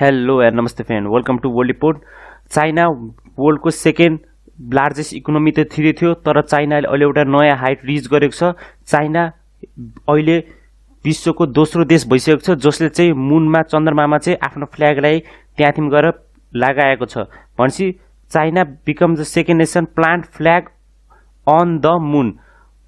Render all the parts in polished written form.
Hello and नमस्ते friend, welcome to world report. China वर्ल्डको second largest economy त थियो, तर चाइनाले अहिले एउटा नयाँ हाइट रिच गरेको छ। चाइना अहिले विश्वको दोस्रो देश भइसकेको छ जसले चाहिँ मुनमा चन्द्रमामा चाहिँ आफ्नो फ्ल्यागलाई त्यहाँथिम गरेर लगाएको छ। भनेपछि China become the second nation plant flag on the moon.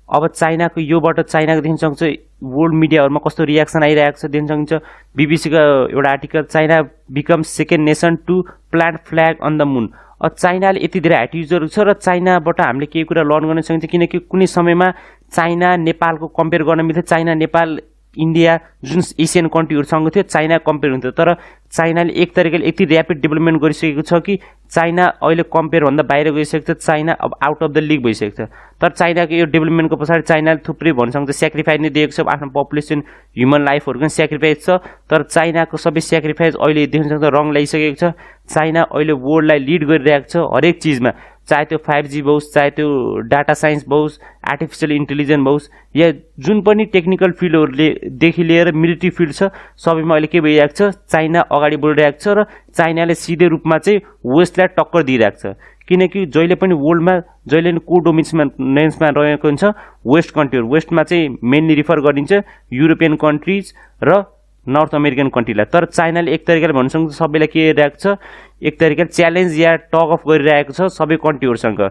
अब चाइनाको योबाट चाइनाको देखिन सक्छ वर्ल्ड मिडियाहरुमा कस्तो रियाक्सन आइरहेको छ देखिन सक्छ। बीबीसीको एउटा article, China become second nation to plant flag on the moon. चाइनाले यति धेरै हाइट युजहरू छ र चाइनाबाट हामीले केही कुरा लर्न गर्न सकिन्छ, किनकि कुनै समयमा चाइना नेपालको कम्पेयर गर्न मिल्थ्यो। चाइना नेपाल इन्डिया जुन एसियन कन्ट्रीहरुसँग थियो चाइना कम्पेयर हुन्थ्यो, तर चाइनाले एक तरिकाले यति र्यापिड डेभलपमेन्ट गरिसकेको छ कि चाइना अहिले कम्पेयर भन्दा बाहिर गइसकेको छ। चाइना अब आउट अफ द लिग भइसकेको छ। तर चाइनाको यो डेभलपमेन्टको पछाडि चाइनाले थुप्रै भन्नुहुन्छ सेक्रिफाइस नै दिएको छ। आफ्नो पपुलेसन ह्युमन लाइफहरुको पनि सेक्रिफाइस छ, तर चाइनाको सबै सेक्रिफाइस अहिले देख्न सक्छ रङ ल्याइसकेको छ। चाइना अहिले वर्ल्डलाई लिड गरिरहेको छ हरेक चिजमा, चाहे त्यो 5G होस्, चाहे त्यो डाटा साइन्स होस्, आर्टिफिशियल इन्टेलिजेन्स होस्, या जुन पनि टेक्निकल फिल्डहरुले देखि लिएर मिलिट्री फिल्ड छ सबैमा अहिले के भइरहेको छ, चाइना अगाडि बढिरहेको छ र चाइनाले सिधै रूपमा चाहिँ वेस्टलाई टक्कर दिइरहेको छ। किनकि जहिले पनि वर्ल्डमा जहिले पनि कोडोमिनेन्समा रहेको हुन्छ वेस्ट कन्ट्रीहरु। वेस्टमा चाहिँ मेनली रिफर गरिन्छ युरोपियन कन्ट्रीज र नर्थ अमेरिकन कन्ट्रीलाई। तर चाइनाले एक तरिकाले भन्न सक्छ सबैलाई के गरिरहेको छ, एक तरिकाले च्यालेन्ज या टग अफ गरिरहेको छ सबै कन्ट्रीहरुसँग।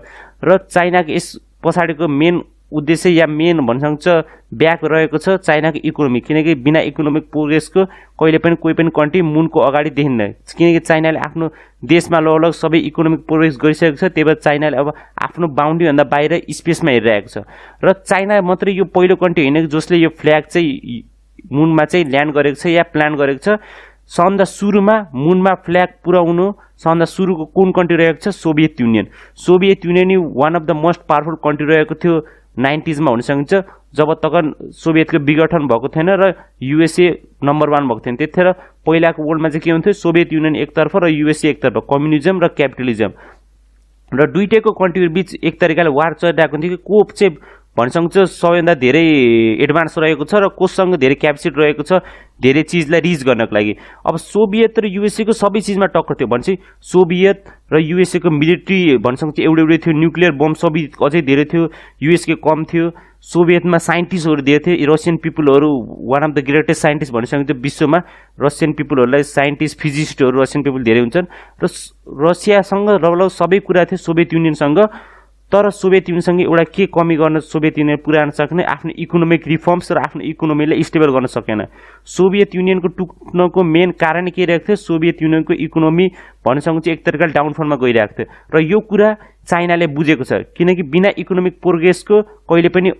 र चाइनाको यस पछाडिको मेन उद्देश्य या मेन भन्न सक्छ ब्याक रहेको छ चाइनाको इकोनोमी। किनकि बिना इकोनोमिक प्रोग्रेसको कहिले पनि कोही पनि कन्ट्री मुनको अगाडि देखिन्न। किनकि चाइनाले आफ्नो देशमा लगभग सबै इकोनोमिक प्रोग्रेस गरिसकेको छ, त्यही भएर चाइनाले अब आफ्नो बााउन्ड्री भन्दा बाहिर स्पेसमा हेरिरहेको छ। र चाइना मात्रै यो पहिलो कन्ट्री होइन जसले यो फ्ल्याग चाहिँ मुनमा चाहिँ ल्यान्ड गरेको छ या प्लान गरेको छ। सबभन्दा सुरुमा मुनमा फ्ल्याग पुर्याउनु सबभन्दा सुरुको कुन कन्ट्री रहेको छ, Soviet union. Soviet union one of the most powerful country रहेको थियो 90s मा हुन सकिन्छ, जब तक सोभियतको विघटन भएको थिएन र युएसए नम्बर 1 भएको थिएन। त्यतिखेर पहिलाको वर्ल्डमा चाहिँ के हुन्थ्यो, सोभियत युनियन एकतर्फ र युएसए एकतर्फ, कम्युनिजम र क्यापिटलिजम। र दुईटैको कन्ट्रीहरु बीच एक तरिकाले वार चलिरहेको थियो कि को चाहिँ भन्न सक्छ सबैभन्दा धेरै एडभान्स रहेको छ र कोसँग धेरै क्यापेसिटी रहेको छ धेरै चिजलाई रिच गर्नको लागि। अब सोभियत र युएसए को सबै चिजमा टक्कर थियो। भनेपछि सोभियत र युएसए को मिलिट्री भन्न सक्छ एउटै थियो, न्युक्लियर बम सबै अझै धेरै थियो, युएस के कम थियो। सोभियतमा साइन्टिस्टहरु धेरै थिए, रसियन पिपलहरु one of the greatest scientist भन्न सकिन्छ विश्वमा। रसियन पिपलहरुलाई साइन्टिस्ट फिजिसिस्टहरु रसियन पिपल धेरै हुन्छन् र रसियासँग लगभग सबै कुरा थियो सोभियत युनियनसँग। तर सोभियत युनियनसँग एउटा के कमी गर्न सोभियत युनियन पुर्याउन सक्ने, आफ्नो इकोनोमिक रिफर्म्स र आफ्नो इकोनोमीलाई स्टेबल गर्न सकेन। सोभियत युनियनको टुट्नको मेन कारण के रहेको थियो, सोभियत युनियनको इकोनोमी भन्न सक्छ एक तरिकाले डाउनफलमा गइरहेको थियो। र यो कुरा चाइनाले बुझेको छ, किनकि बिना इकोनोमिक प्रोग्रेसको कहिले पनि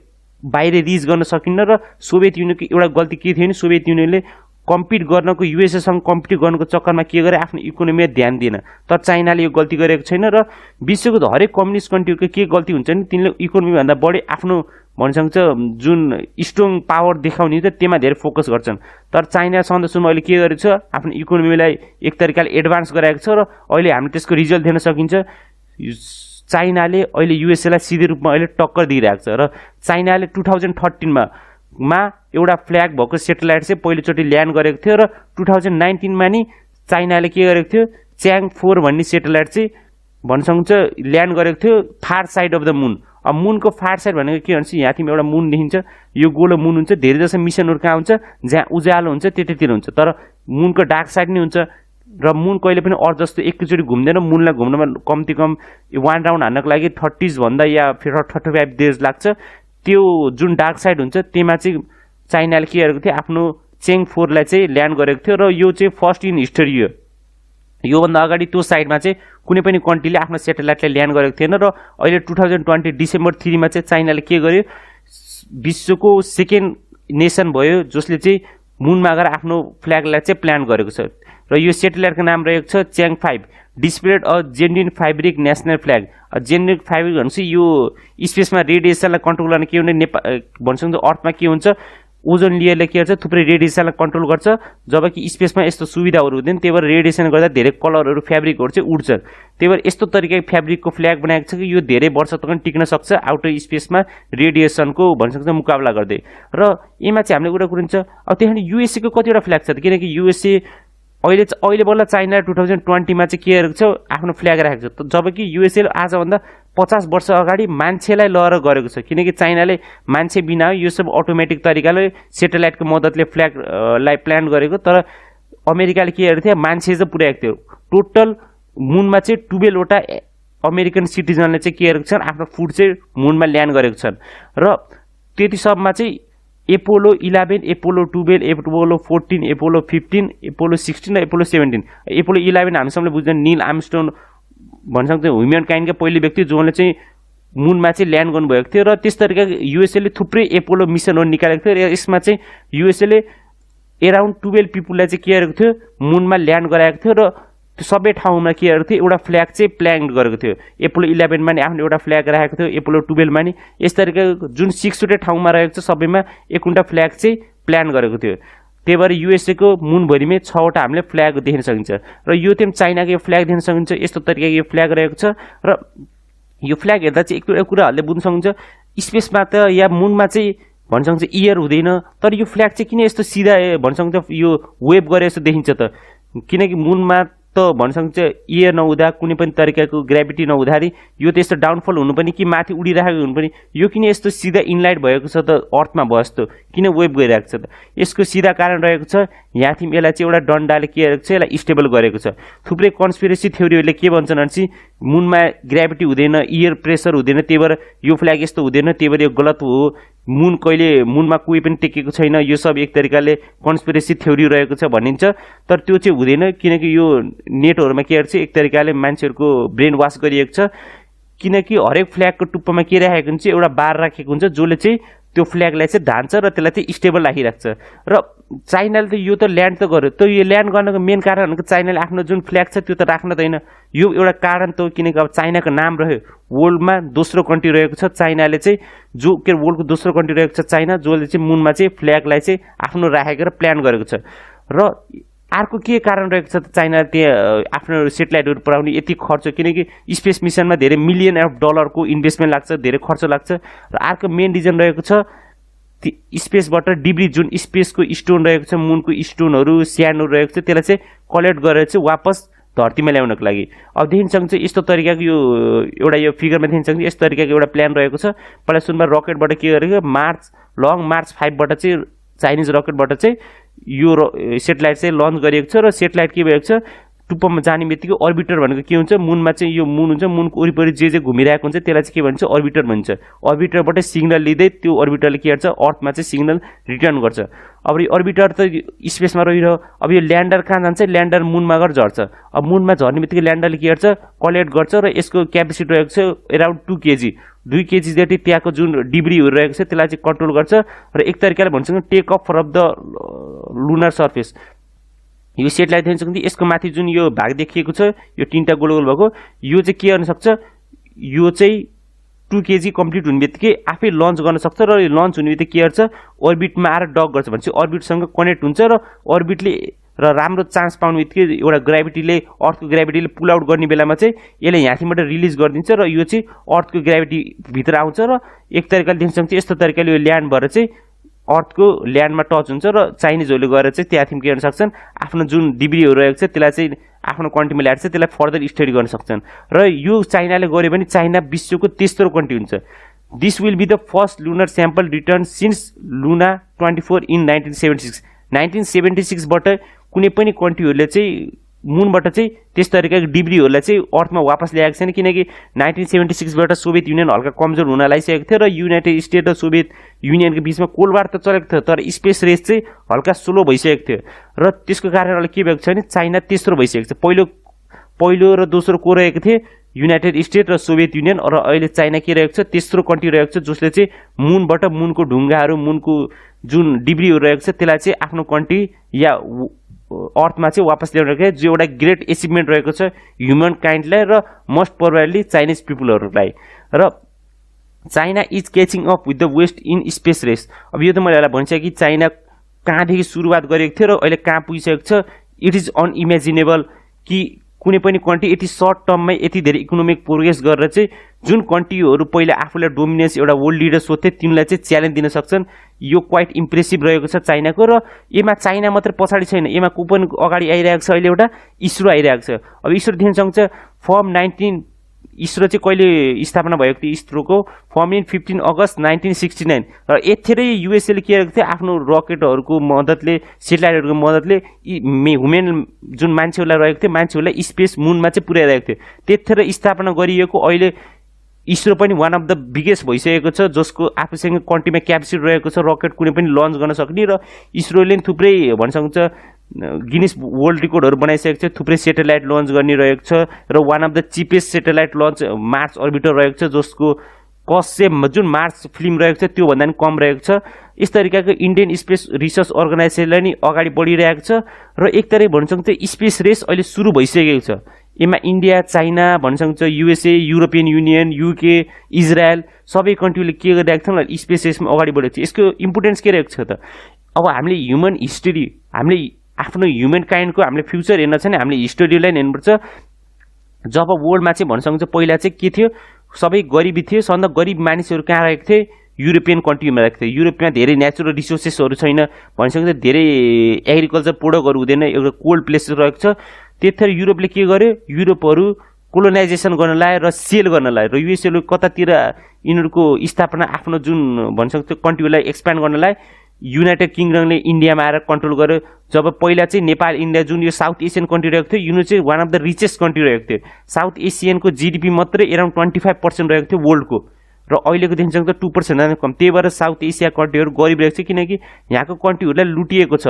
बाहिर रिच गर्न सकिन्न। र सोभियत युनियनको एउटा गल्ती के थियो भने सोभियत युनियनले कम्पिट गर्नको युएसएसँग कम्पिट गर्नको चक्करमा के गरे, आफ्नो इकोनोमीमा ध्यान दिएन। तर चाइनाले यो गल्ती गरेको छैन। र विश्वको हरेक कम्युनिस्ट कन्ट्रीको के गल्ती हुन्छ नि, तिनले इकोनोमी भन्दा बढी आफ्नो भन्न सक्छ जुन स्ट्रङ पावर देखाउने त त्यसमा धेरै फोकस गर्छन्। तर चाइना सन्दर्भमा अहिले के गरेको छ, आफ्नो इकोनोमीलाई एक तरिकाले एडभान्स गराएको छ र अहिले हामीले त्यसको रिजल्ट देख्न सकिन्छ। चाइनाले अहिले युएसए लाई सिधै रूपमा अहिले टक्कर दिइरहेको छ। र चाइनाले 2013 मा एउटा फ्ल्याग भएको सेटेलाइट चाहिँ पहिलोचोटि ल्यान्ड गरेको थियो र 2019 मा नि चाइनाले के गरेको थियो, च्याङ 4 भन्ने सेटेलाइट चाहिँ भन्न सक्छ ल्यान्ड गरेको थियो far side of the moon. अब मुनको फार साइड भनेको के भन्छ, यहाँ तिमी एउटा मुन देखिन्छ, यो गोलो मुन हुन्छ। धेरै जसो मिसनहरु कहाँ हुन्छ, जहाँ उज्यालो हुन्छ त्यतैतिर हुन्छ, तर मुनको डार्क साइड नै हुन्छ। र मुन कहिले पनि अर्थ जस्तो एकैचोटि घुम्दैन। मुनलाई घुम्नमा कम्ती कम 1 राउन्ड हान्नको लागि 30 भन्दा या 35 डेज लाग्छ। त्यो जुन डार्क साइड हुन्छ त्यसमा चाहिँ चाइनाले के गरेको थियो, आफ्नो चेङ 4 लाई चाहिँ ल्यान्ड गरेको थियो। र यो चाहिँ फर्स्ट इन हिस्ट्री हो। योभन्दा अगाडि त्यो साइडमा चाहिँ कुनै पनि कन्ट्रीले आफ्नो सेटेलाइटलाई ल्यान्ड गरेको थिएन। र अहिले 2020 डिसेम्बर 3 मा चाहिँ चाइनाले के गर्यो, विश्वको सेकेन्ड नेसन भयो जसले चाहिँ मुनमा गएर आफ्नो फ्ल्यागलाई चाहिँ प्लान गरेको छ। र यो सेटेलाइटको नाम रहेको छ च्याङ 5, displayed a genuine fabric national flag. Genuine fabric भनेपछि यो स्पेसमा रेडिएसनलाई कन्ट्रोल गर्न के हुन्छ, भन्न सक्छ अर्थमा के हुन्छ, ओजोन लेयरले के गर्छ, थुप्रै रेडिएसनलाई कन्ट्रोल गर्छ। जबकि स्पेसमा यस्तो सुविधाहरू हुँदैन, त्यही भएर रेडिएसन गर्दा धेरै कलरहरू फ्याब्रिकहरू चाहिँ उड्छ। त्यही भएर यस्तो तरिकाको फ्याब्रिकको फ्ल्याग बनाएको छ कि यो धेरै वर्ष तक टिक्न सक्छ आउटर स्पेसमा रेडिएसनको भन्न सक्छ मुकाबला गर्दै। र यसमा चाहिँ हामीले कुरा गरिन्छ। अब त्यहाँदेखि युएसए को कतिवटा फ्ल्याग छ, किनकि युएसए अहिले बल्ल चाइना 2020 मा चाहिँ के गरेको छ आफ्नो फ्ल्याग राखेको छ, जबकि युएसए आजभन्दा 50 वर्ष अगाडि मान्छेलाई लहर गरेको छ, किनकि चाइनाले मान्छे बिना यो सब अटोमेटिक तरिकाले सेटेलाइटको मद्दतले फ्ल्यागलाई प्लान गरेको। तर अमेरिकाले के गरेको थियो, मान्छे चाहिँ पुर्याएको थियो। टोटल मुनमा चाहिँ 12 वटा अमेरिकन सिटिजनले चाहिँ के गरेको छन्, आफ्नो फुड चाहिँ मुनमा ल्यान्ड गरेको छन्। र त्यति सबमा चाहिँ Apollo 11, Apollo 12, Apollo 14, Apollo 15, Apollo 16 र एपोलो 17। एपोलो 11 हामी सबले बुझ्दैन, नील आर्मस्ट्रङ भन्न सक्छौँ ह्युमन काइन्डका पहिलो व्यक्ति जोले चाहिँ मुनमा चाहिँ ल्यान्ड गर्नुभएको थियो। र त्यस तरिकाको युएसएले थुप्रै एपोलो मिसनहरू निकालेको थियो र यसमा चाहिँ युएसएले एराउन्ड 12 पिपुललाई चाहिँ के गरेको थियो, मुनमा ल्यान्ड गराएको थियो। र त्यो सबै ठाउँमा के गरेको थियो, एउटा फ्ल्याग चाहिँ प्लान गरेको थियो। एपोलो 11 मा नि आफ्नो एउटा फ्ल्याग राखेको थियो, एपोलो 12 मा नि यस तरिकाको जुन 6 वटा ठाउँमा रहेको छ सबैमा एकवटा फ्ल्याग चाहिँ प्लान गरेको थियो। त्यही भएर युएसए को मुनभरिमै 6 वटा हामीले फ्ल्याग देख्न सकिन्छ। र यो चाहिँ चाइनाको यो फ्ल्याग देख्न सकिन्छ, यस्तो तरिकाको यो फ्ल्याग रहेको छ। र यो फ्ल्याग हेर्दा चाहिँ एक कुराहरूले बुझ्न सक्नुहुन्छ, स्पेसमा त या मुनमा चाहिँ भन्न सक्छ इयर हुँदैन, तर यो फ्ल्याग चाहिँ किन यस्तो सिधा भन्न सक्छ यो वेभ गरे जस्तो देखिन्छ त, किनकि मुनमा त भन्न सक्छ इयर नहुँदा कुनै पनि तरिकाको ग्राभिटी नहुँदाखेरि यो त यस्तो डाउनफल हुनुपर्ने कि माथि उडिरहेको हुनुपर्ने, यो किन यस्तो सिधा इनलाइट भएको छ त, अर्थमा भयो जस्तो किन वेभ गइरहेको छ त। यसको सिधा कारण रहेको छ, यहाँ थिम यसलाई चाहिँ एउटा डन्डाले के गरेको छ, यसलाई स्टेबल गरेको छ। थुप्रै कन्स्पिरेसी थ्योरीहरूले के भन्छन् भने मुनमा ग्राभिटी हुँदैन, इयर प्रेसर हुँदैन, त्यही भएर यो फ्ल्याग यस्तो हुँदैन, त्यही भएर यो गलत हो, मुन कहिले मुनमा कोही पनि टेकेको छैन, यो सब एक तरिकाले कन्स्पिरेसी थ्योरी रहेको छ भनिन्छ। तर त्यो चाहिँ हुँदैन, किनकि यो नेटहरूमा के गर्छ एक तरिकाले मान्छेहरूको ब्रेन वास गरिएको छ, किनकि हरेक फ्ल्यागको टुप्पोमा के राखेको हुन्छ, एउटा बार राखेको हुन्छ जसले चाहिँ त्यो फ्ल्यागलाई चाहिँ धान्छ र त्यसलाई चाहिँ स्टेबल राखिरहेको छ। र चाइनाले त यो त ल्यान्ड त गर्यो, त यो ल्यान्ड गर्नको मेन कारण भनेको चाइनाले आफ्नो जुन फ्ल्याग छ त्यो त राख्न दिएन, यो एउटा कारण त हो, किनकि अब चाइनाको नाम रह्यो, वर्ल्डमा दोस्रो कन्ट्री रहेको छ चाइनाले चाहिँ, जो के वर्ल्डको दोस्रो कन्ट्री रहेको छ चाइना, जसले चाहिँ मुनमा चाहिँ फ्ल्यागलाई चाहिँ आफ्नो राखेको र प्लान गरेको छ। र अर्को के कारण रहेको छ त चाइनाले त्यहाँ आफ्नो सेटेलाइटहरू पुऱ्याउने यति खर्च, किनकि स्पेस मिसनमा धेरै मिलियन अफ डलरको इन्भेस्टमेन्ट लाग्छ, धेरै खर्च लाग्छ। र अर्को मेन रिजन रहेको छ स्पेसबाट डिब्री, जुन स्पेसको स्टोन रहेको छ, मुनको स्टोनहरू स्यान्डहरू रहेको छ, त्यसलाई चाहिँ कलेक्ट गरेर चाहिँ वापस धरतीमा ल्याउनको लागि। अब देखिन सक्छ यस्तो तरिकाको यो एउटा यो फिगरमा देखिन सक्छ यस्तो तरिकाको एउटा प्लान रहेको छ। पहिला सुरुमा रकेटबाट के गरेको, लङ मार्च 5बाट चाहिँ चाइनिज रकेटबाट चाहिँ यो सेटेलाइट चाहिँ लन्च गरिएको छ। र सेटेलाइट के भएको छ, टुप्पोमा जाने बित्तिकै अर्बिटर भनेको के हुन्छ, मुनमा चाहिँ यो मुन हुन्छ, मुनको वरिपरि जे घुमिरहेको हुन्छ त्यसलाई चाहिँ के भन्छ, अर्बिटर भन्छ। अर्बिटरबाट सिग्नल लिँदै त्यो अर्बिटरले के गर्छ, अर्थमा चाहिँ सिग्नल रिटर्न गर्छ। अब यो अर्बिटर त स्पेसमा रहिरह्यो, अब यो ल्यान्डर कहाँ जान्छ, ल्यान्डर मुनमा गएर झर्छ। अब मुनमा झर्ने बित्तिकै ल्यान्डरले के गर्छ, कलेक्ट गर्छ र यसको क्यापेसिटी रहेको छ एराउन्ड 2 kg। 2 kg जति त्यहाँको जुन डिब्रीहरू रहेको छ त्यसलाई चाहिँ कन्ट्रोल गर्छ र एक तरिकाले भन्छ take off from the lunar surface. यो सेटेलाइट देख्न सक्नुहुन्छ, यसको माथि जुन यो भाग देखिएको छ, यो 3टा गोल गोल भएको, यो चाहिँ के गर्न सक्छ, यो चाहिँ 2 kg कम्प्लिट हुने बित्तिकै आफै लन्च गर्न सक्छ। र यो लन्च हुने बित्तिकै के गर्छ, अर्बिटमा आएर डक गर्छ, भनेपछि अर्बिटसँग कनेक्ट हुन्छ र अर्बिटले र राम्रो चान्स पाउने बित्तिकै एउटा ग्राभिटीले, अर्थको ग्राभिटीले पुल आउट गर्ने बेलामा चाहिँ यसले यहाँबाट रिलिज गरिदिन्छ र यो चाहिँ अर्थको ग्राभिटी भित्र आउँछ र एक तरिकाले देख्न सक्छ यस्तो तरिकाले यो ल्यान्ड भएर चाहिँ अर्थको ल्यान्डमा टच हुन्छ र चाइनिजहरूले गएर चाहिँ त्यहाँदेखि के गर्न सक्छन्, आफ्नो जुन डिब्रीहरू रहेको छ त्यसलाई चाहिँ आफ्नो कन्ट्रीमा ल्याएर चाहिँ त्यसलाई फर्दर स्टडी गर्न सक्छन्। र यो चाइनाले गर्यो भने चाइना विश्वको तेस्रो कन्ट्री हुन्छ। This will be the first lunar sample return since Luna 24 in 1976। 1976बाट कुनै पनि कन्ट्रीहरूले चाहिँ मुनबाट चाहिँ त्यस तरिकाको डिब्रीहरूलाई चाहिँ अर्थमा वापस ल्याएको छैन, किनकि 1976बाट सोभियत युनियन हल्का कमजोर हुन लागिसकेको थियो र युनाइटेड स्टेट र सोभियत युनियनको बिचमा कोल्ड वार त चलेको थियो, तर स्पेस रेस चाहिँ हल्का स्लो भइसकेको थियो र त्यसको कारणले के भएको छ भने चाइना तेस्रो भइसकेको छ। पहिलो र दोस्रो को रहेको थिए, युनाइटेड स्टेट र सोभियत युनियन, र अहिले चाइना के रहेको छ, तेस्रो कन्ट्री रहेको छ जसले चाहिँ मुनबाट मुनको ढुङ्गाहरू, मुनको जुन डिब्रीहरू रहेको छ त्यसलाई चाहिँ आफ्नो कन्ट्री या अर्थमा चाहिँ वापस ल्याउनको जो एउटा ग्रेट एचिभमेन्ट रहेको छ ह्युमन काइन्डलाई र मोस्ट प्रोबेबली चाइनिज पिपुलहरूलाई। र China is catching up with the west in space race. अब यो त मैले यसलाई भनिसकेँ कि चाइना कहाँदेखि सुरुवात गरेको थियो र अहिले कहाँ पुगिसकेको छ। इट इज अनइमेजिनेबल कि कुनै पनि कन्ट्री यति सर्ट टर्ममै यति धेरै इकोनोमिक प्रोग्रेस गरेर चाहिँ जुन कन्ट्रीहरू पहिला आफूलाई डोमिनेन्स एउटा वर्ल्ड लिडर सोध्थे तिनलाई चाहिँ च्यालेन्ज दिन सक्छन्। यो क्वाइट इम्प्रेसिभ रहेको छ चाइनाको। र यसमा चाइना मात्र पछाडि छैन, यसमा को पनि अगाडि आइरहेको छ। अहिले एउटा इसरो आइरहेको छ। अब इसरो देखिन्छ फर्म 19 इसरो चाहिँ कहिले स्थापना भएको थियो? इसरोको फर्म इन 15 अगस्त 1969। र यतिखेरै युएसएले के गरेको थियो? आफ्नो रकेटहरूको मद्दतले सेटेलाइटहरूको मद्दतले ह्युमेन जुन मान्छेहरूलाई रहेको थियो मान्छेहरूलाई स्पेस मुनमा चाहिँ पुर्याइरहेको थियो। त्यतिखेर स्थापना गरिएको अहिले इसरो पनि वान अफ द बिगेस्ट भइसकेको छ, जसको आफूसँग कन्ट्रीमा क्यापेसिटी रहेको छ रकेट कुनै पनि लन्च गर्न सक्ने। र इसरोले थुप्रै भन्न सक्छ गिनिस वर्ल्ड रेकर्डहरू बनाइसकेको छ, थुप्रै सेटेलाइट लन्च गर्ने रहेको छ। र one of the cheapest satellite launch Mars orbiter रहेको छ, जसको कस्ट चाहिँ जुन मार्स फिल्म रहेको छ त्योभन्दा पनि कम रहेको छ। यस तरिकाको इन्डियन स्पेस रिसर्च अर्गनाइजेसनले नि अगाडि बढिरहेको छ। र एक तरिका भन्न सक्छ स्पेस रेस अहिले सुरु भइसकेको छ। यसमा इन्डिया, चाइना, भन्न सक्छ USA, European union, UK, Israel सबै कन्ट्रीले के गरिरहेको छन् स्पेस रेसमा अगाडि बढेको छ। यसको इम्पोर्टेन्स के रहेको छ त? अब हामीले ह्युमन हिस्ट्री, हामीले आफ्नो ह्युमन काइन्डको हामीले फ्युचर हेर्न छ नि हामीले हिस्टोरीलाई हेर्नुपर्छ। जब वर्ल्डमा चाहिँ भन्न सक्छ पहिला चाहिँ के थियो? सबै गरिबी थियो। सबभन्दा गरिब मानिसहरू कहाँ रहेको थिए? युरोपियन कन्ट्रीमा रहेको थियो। युरोपमा धेरै नेचुरल रिसोर्सेसहरू छैन, भन्न सक्छ धेरै एग्रिकल्चर प्रोडक्टहरू हुँदैन, एउटा कोल्ड प्लेस रहेको छ। त्यतिखेर युरोपले के गर्यो? युरोपहरू कोलोनाइजेसन गर्न लायो र सेल गर्न लायो। र युएसएले कतातिर यिनीहरूको स्थापना आफ्नो जुन भन्न सक्छ कन्ट्रीलाई एक्सप्यान्ड गर्न लायो। युनाइटेड किङडमले इन्डियामा आएर कन्ट्रोल गर्यो। जब पहिला चाहिँ नेपाल, इन्डिया जुन यो साउथ एसियन कन्ट्री रहेको थियो, यिनीहरू चाहिँ one of the richest country रहेको थियो। साउथ एसियनको जिडिपी मात्रै एराउन्ड 25% रहेको थियो वर्ल्डको। र अहिलेको देखिन्छ 2% भन्दा कम। त्यही भएर साउथ एसिया कन्ट्रीहरू गरिब रहेको छ, किनकि यहाँको कन्ट्रीहरूलाई लुटिएको छ।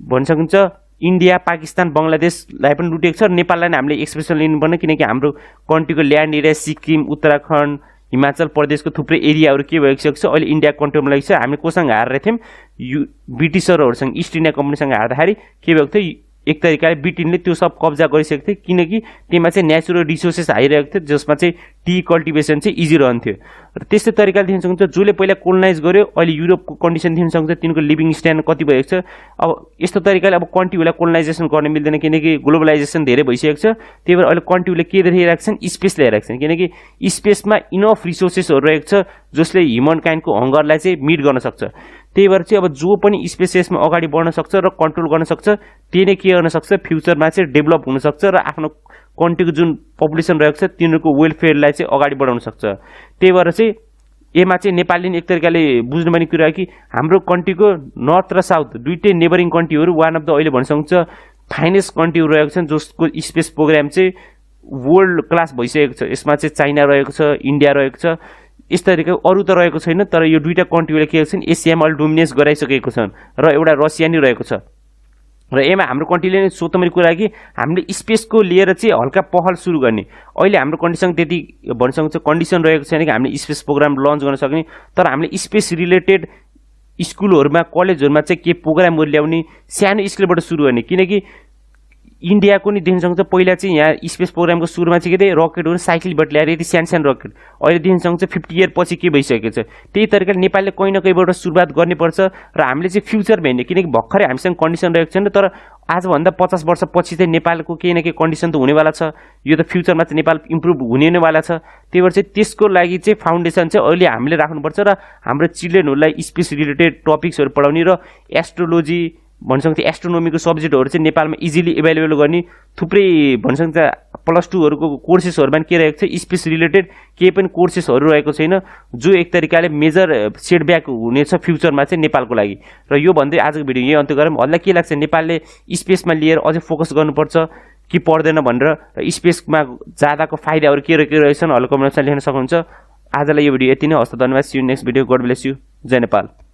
भन्न सकिन्छ इन्डिया, पाकिस्तान, बङ्गलादेशलाई पनि लुटिएको छ। नेपाललाई नै हामीले एक्सप्रेसन लिनुपर्ने, किनकि हाम्रो कन्ट्रीको ल्यान्ड एरिया सिक्किम, उत्तराखण्ड, हिमाचल प्रदेशको थुप्रै एरियाहरू के भइसकेको छ अहिले इन्डिया कन्ट्रोलमा लागेको छ। हामी कोसँग हारेको थियौँ? ब्रिटिसरहरूसँग, इस्ट इन्डिया कम्पनीसँग हार्दाखेरि के भएको थियो? एक तरिकाले ब्रिटेनले त्यो सब कब्जा गरिसकेको थियो, किनकि त्यहीमा चाहिँ नेचुरल रिसोर्सेस आइरहेको थियो, जसमा चाहिँ टी कल्टिभेसन चाहिँ इजी रहन्थ्यो। र त्यस्तै तरिकाले दिन सक्छ जसले पहिला कोलोनाइज गर्यो अहिले युरोपको कन्डिसन दिन सक्छ, तिनको लिभिङ स्ट्यान्डर्ड कति भएको छ। अब यस्तो तरिकाले अब कन्ट्रीहरूलाई कोलोनाइजेसन गर्न मिल्दैन, किनकि ग्लोबलाइजेसन धेरै भइसकेको छ। त्यही भएर अहिले कन्ट्रीहरूले के ल्याइरहेको छन्? स्पेस ल्याइरहेको छन्, किनकि स्पेसमा इनफ रिसोर्सेसहरू रहेको छ जसले ह्युमन काइन्डको हङ्गरलाई चाहिँ मिट गर्न सक्छ। त्यही भएर चाहिँ अब जो पनि स्पेसमा अगाडि बढ्न सक्छ र कन्ट्रोल गर्न सक्छ, त्यही नै के गर्न सक्छ? फ्युचरमा चाहिँ डेभलप हुनसक्छ र आफ्नो कन्ट्रीको जुन पपुलेसन रहेको छ तिनीहरूको वेलफेयरलाई चाहिँ अगाडि बढाउन सक्छ। त्यही भएर चाहिँ यसमा चाहिँ नेपालले एक तरिकाले बुझ्नुपर्ने कुरा हो कि हाम्रो कन्ट्रीको नर्थ र साउथ दुइटै नेबरिङ कन्ट्रीहरू वान अफ द अहिले भन्न सक्छ फाइनेस्ट कन्ट्रीहरू रहेको छन्, जसको स्पेस प्रोग्राम चाहिँ वर्ल्ड क्लास भइसकेको छ। यसमा चाहिँ चाइना रहेको छ, इन्डिया रहेको छ, यस तरिकाको अरू त रहेको छैन। तर यो दुईवटा कन्ट्रीले के छन्? एसियामा अहिले डोमिनेन्स गराइसकेको छन् र एउटा रसिया नै रहेको छ। र यसमा हाम्रो कन्ट्रीले नै सोध्नुपर्ने कुरा कि हामीले स्पेसको लिएर चाहिँ हल्का पहल सुरु गर्ने। अहिले हाम्रो कन्डिसन त्यति भन्न सक्छ कन्डिसन रहेको छैन कि हामीले स्पेस प्रोग्राम लन्च गर्न सक्ने। तर हामीले स्पेस रिलेटेड स्कुलहरूमा, कलेजहरूमा चाहिँ के प्रोग्रामहरू ल्याउने, सानो स्केलबाट सुरु गर्ने। किनकि इन्डियाको नि देखिन सक्छ पहिला चाहिँ यहाँ स्पेस प्रोग्रामको सुरुमा चाहिँ के थियो? रकेटहरू साइकलबाट ल्याएर यति सानो सानो रकेट। अहिले देखिन सक्छ 50 इयर पछि के भइसकेको छ। त्यही तरिकाले नेपालले कहीँ न कहीँबाट सुरुवात गर्नुपर्छ र हामीले चाहिँ फ्युचरमा हेर्ने, किनकि भर्खरै हामीसँग कन्डिसन रहेको छैन। तर आजभन्दा 50 वर्ष पछि चाहिँ नेपालको केही न केही कन्डिसन त हुनेवाला छ। यो त फ्युचरमा चाहिँ नेपाल इम्प्रुभ हुने नैवाला छ। त्यही भएर चाहिँ त्यसको लागि चाहिँ फाउन्डेसन चाहिँ अहिले हामीले राख्नुपर्छ र हाम्रो चिल्ड्रेनहरूलाई स्पेस रिलेटेड टपिक्सहरू पढाउने र एस्ट्रोलोजी भन्न सक्छ एस्ट्रोनोमीको सब्जेक्टहरू चाहिँ नेपालमा इजिली एभाइलेबल गर्ने। थुप्रै भन्न सक्छ +2हरूको कोर्सेसहरूमा के रहेको छ? स्पेस रिलेटेड केही पनि कोर्सेसहरू रहेको छैन, जो एक तरिकाले मेजर सेटब्याक हुनेछ फ्युचरमा चाहिँ नेपालको लागि। र यो भन्दै आजको भिडियो यही अन्त्य गरौँ। हजुरलाई के लाग्छ नेपालले स्पेसमा लिएर अझै फोकस गर्नुपर्छ कि पर्दैन भनेर, र स्पेसमा जाँदाको फाइदाहरू के रहेछन् हल्का कमेन्टमा लेख्न सक्नुहुन्छ। आजलाई यो भिडियो यति नै। हस्त, धन्यवाद। See you next video. God bless you. जय नेपाल।